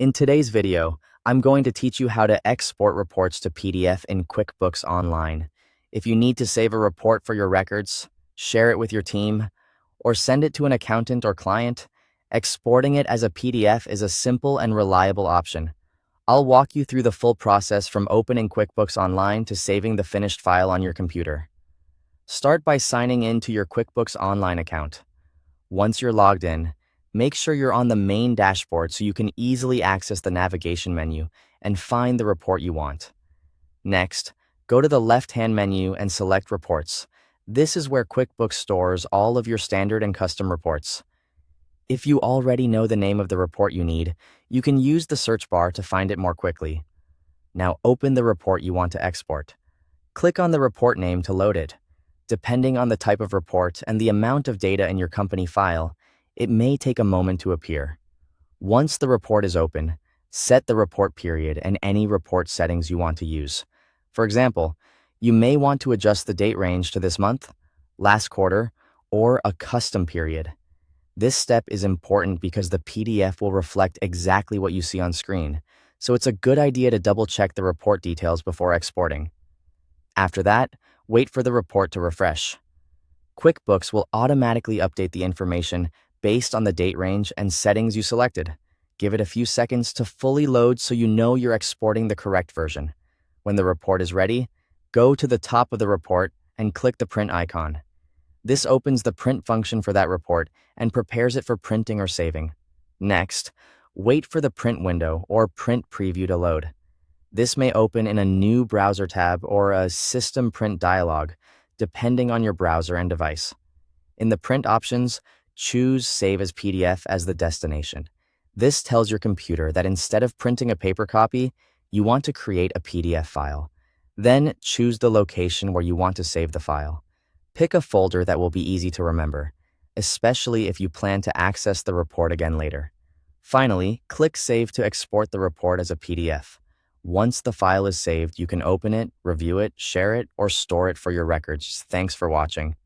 In today's video, I'm going to teach you how to export reports to PDF in QuickBooks Online. If you need to save a report for your records, share it with your team, or send it to an accountant or client, exporting it as a PDF is a simple and reliable option. I'll walk you through the full process from opening QuickBooks Online to saving the finished file on your computer. Start by signing in to your QuickBooks Online account. Once you're logged in, make sure you're on the main dashboard so you can easily access the navigation menu and find the report you want. Next, go to the left-hand menu and select Reports. This is where QuickBooks stores all of your standard and custom reports. If you already know the name of the report you need, you can use the search bar to find it more quickly. Now open the report you want to export. Click on the report name to load it. Depending on the type of report and the amount of data in your company file, it may take a moment to appear. Once the report is open, set the report period and any report settings you want to use. For example, you may want to adjust the date range to this month, last quarter, or a custom period. This step is important because the PDF will reflect exactly what you see on screen, so it's a good idea to double-check the report details before exporting. After that, wait for the report to refresh. QuickBooks will automatically update the information based on the date range and settings you selected. Give it a few seconds to fully load so you know you're exporting the correct version. When the report is ready, go to the top of the report and click the print icon. This opens the print function for that report and prepares it for printing or saving. Next, wait for the print window or print preview to load. This may open in a new browser tab or a system print dialog, depending on your browser and device. In the print options, choose Save as PDF as the destination. This tells your computer that instead of printing a paper copy, you want to create a PDF file. Then choose the location where you want to save the file. Pick a folder that will be easy to remember, especially if you plan to access the report again later. Finally, click Save to export the report as a PDF. Once the file is saved, you can open it, review it, share it, or store it for your records. Thanks for watching.